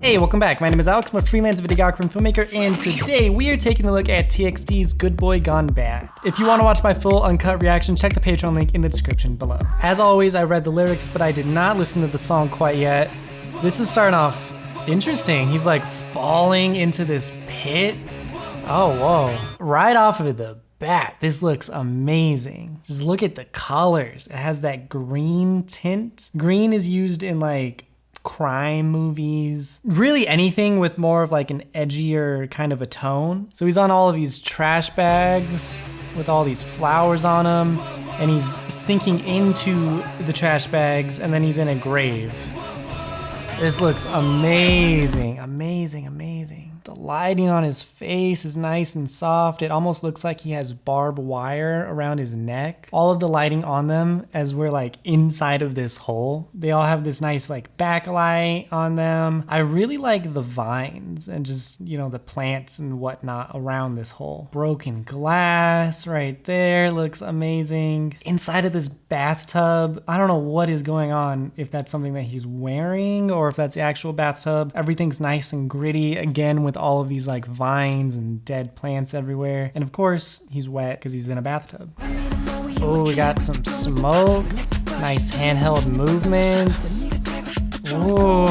Hey, welcome back. My name is Alex, I'm a freelance videographer and filmmaker, and today we are taking a look at TXT's Good Boy Gone Bad. If you want to watch my full uncut reaction, check the Patreon link in the description below. As always, I read the lyrics, but I did not listen to the song quite yet. This is starting off interesting. He's like falling into this pit. Oh, whoa. Right off of the bat, this looks amazing. Just look at the colors. It has that green tint. Green is used in like crime movies, really anything with more of like an edgier kind of a tone. So he's on all of these trash bags with all these flowers on them, and he's sinking into the trash bags, and then he's in a grave. This looks amazing, amazing, amazing. The lighting on his face is nice and soft. It almost looks like he has barbed wire around his neck. All of the lighting on them as we're like inside of this hole. They all have this nice like backlight on them. I really like the vines and just, you know, the plants and whatnot around this hole. Broken glass right there looks amazing. Inside of this bathtub, I don't know what is going on, if that's something that he's wearing or if that's the actual bathtub. Everything's nice and gritty, again with all of these like vines and dead plants everywhere. And of course, he's wet because he's in a bathtub. Oh, we got some smoke. Nice handheld movements. Ooh,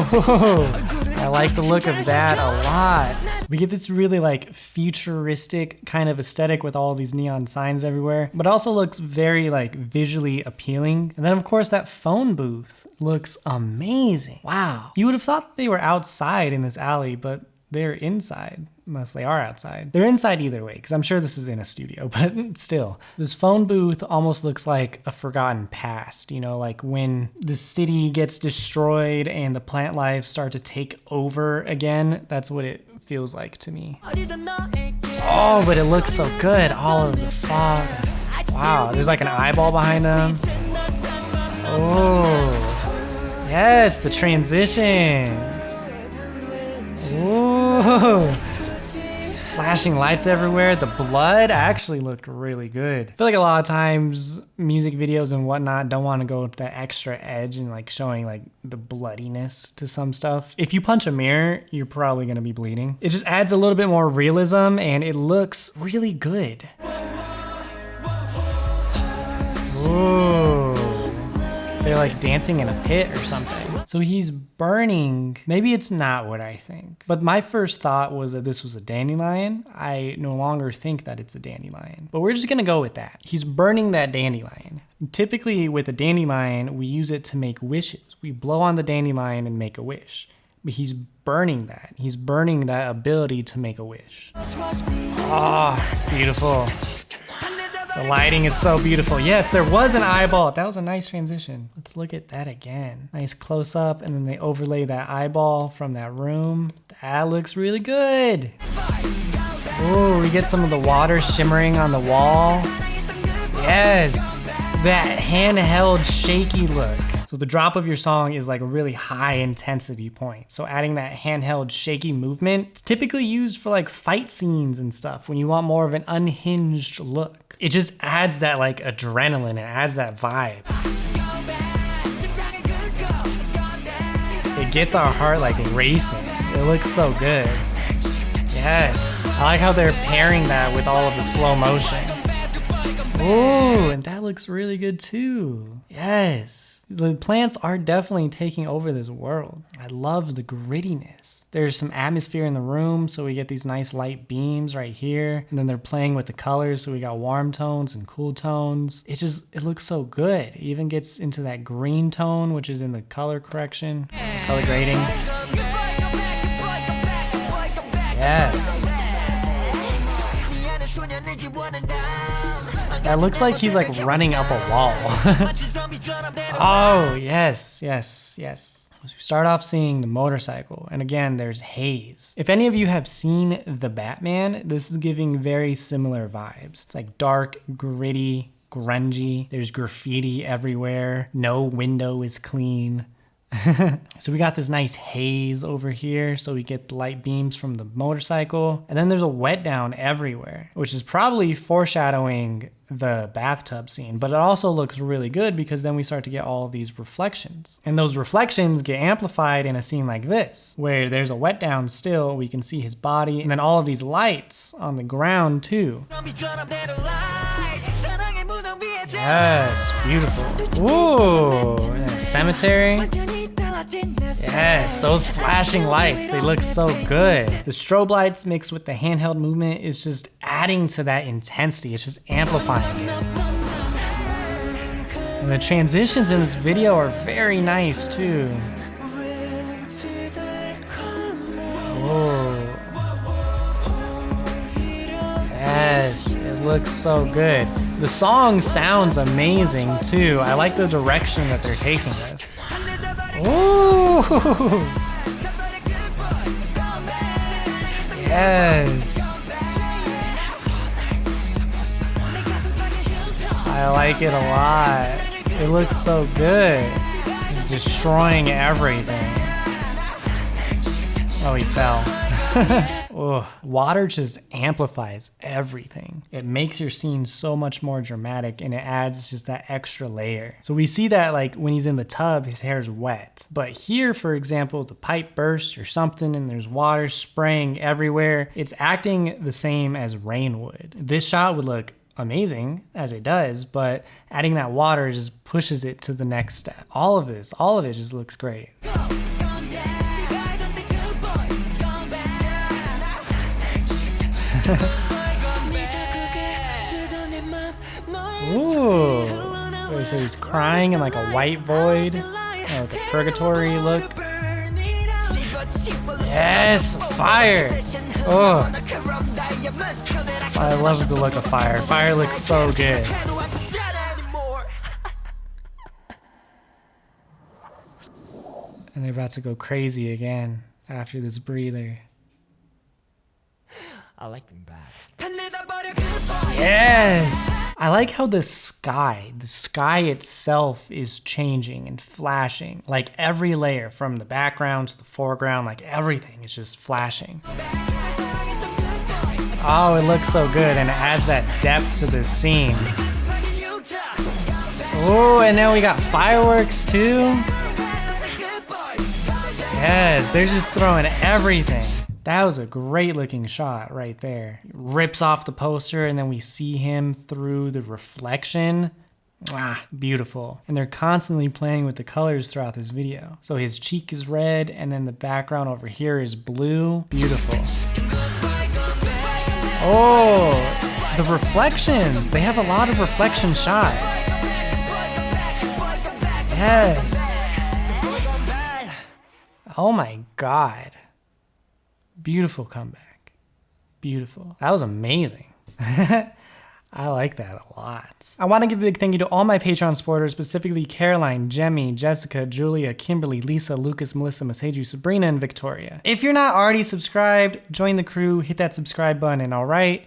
I like the look of that a lot. We get this really like futuristic kind of aesthetic with all these neon signs everywhere, but also looks very like visually appealing. And then of course that phone booth looks amazing. Wow. You would have thought they were outside in this alley, but they're inside, unless they are outside. They're inside either way, because I'm sure this is in a studio, but still. This phone booth almost looks like a forgotten past, you know, like when the city gets destroyed and the plant life start to take over again. That's what it feels like to me. Oh, but it looks so good. All of the fog. Wow, there's like an eyeball behind them. Oh, yes, the transitions. Ooh, flashing lights everywhere. The blood actually looked really good. I feel like a lot of times music videos and whatnot don't want to go with that extra edge and like showing like the bloodiness to some stuff. If you punch a mirror, you're probably going to be bleeding. It just adds a little bit more realism and it looks really good. Ooh, they're like dancing in a pit or something. So he's burning. Maybe it's not what I think. But my first thought was that this was a dandelion. I no longer think that it's a dandelion. But we're just gonna go with that. He's burning that dandelion. Typically with a dandelion, we use it to make wishes. We blow on the dandelion and make a wish. But he's burning that. He's burning that ability to make a wish. Oh, beautiful. The lighting is so beautiful. Yes, there was an eyeball. That was a nice transition. Let's look at that again. Nice close up, and then they overlay that eyeball from that room. That looks really good. Ooh, we get some of the water shimmering on the wall. Yes, that handheld shaky look. So the drop of your song is like a really high intensity point. So adding that handheld shaky movement, it's typically used for like fight scenes and stuff when you want more of an unhinged look. It just adds that like adrenaline, it adds that vibe. It gets our heart like racing. It looks so good. Yes, I like how they're pairing that with all of the slow motion. Ooh, and that looks really good too. Yes. The plants are definitely taking over this world. I love the grittiness. There's some atmosphere in the room, so we get these nice light beams right here. And then they're playing with the colors, so we got warm tones and cool tones. It looks so good. It even gets into that green tone, which is in the color correction, color grading. Yes. That looks like he's like running up a wall. Oh, yes, yes, yes. So we start off seeing the motorcycle, and again, there's haze. If any of you have seen The Batman, this is giving very similar vibes. It's like dark, gritty, grungy. There's graffiti everywhere. No window is clean. So we got this nice haze over here, so we get the light beams from the motorcycle. And then there's a wet down everywhere, which is probably foreshadowing the bathtub scene, but it also looks really good because then we start to get all of these reflections. And those reflections get amplified in a scene like this, where there's a wet down still, we can see his body, and then all of these lights on the ground too. Yes, beautiful. Ooh, in a cemetery. Yes, those flashing lights, they look so good. The strobe lights mixed with the handheld movement is just adding to that intensity. It's just amplifying it. And the transitions in this video are very nice too. Oh. Yes, it looks so good. The song sounds amazing too. I like the direction that they're taking this. Ooh! Yes! I like it a lot. It looks so good. It's destroying everything. Oh, he fell. Oh, water just amplifies everything. It makes your scene so much more dramatic and it adds just that extra layer. So we see that like when he's in the tub, his hair's wet. But here, for example, the pipe bursts or something and there's water spraying everywhere. It's acting the same as rain would. This shot would look amazing as it does, but adding that water just pushes it to the next step. All of it just looks great. Ooh. Wait, so he's crying in like a white void, like a purgatory look. Yes, fire. Oh, I love the look of fire. Fire looks so good. And they're about to go crazy again after this breather. I like them back. Yes! I like how the sky itself is changing and flashing. Like every layer from the background to the foreground, like everything is just flashing. Oh, it looks so good and it adds that depth to this scene. Oh, and now we got fireworks too. Yes, they're just throwing everything. That was a great looking shot right there. Rips off the poster and then we see him through the reflection. Ah, beautiful. And they're constantly playing with the colors throughout this video. So his cheek is red and then the background over here is blue. Beautiful. Oh, the reflections. They have a lot of reflection shots. Yes. Oh my God. Beautiful comeback. Beautiful. That was amazing. I like that a lot. I want to give a big thank you to all my Patreon supporters, specifically Caroline, Jemmy, Jessica, Julia, Kimberly, Lisa, Lucas, Melissa, Maseju, Sabrina, and Victoria. If you're not already subscribed, join the crew, hit that subscribe button, and all right.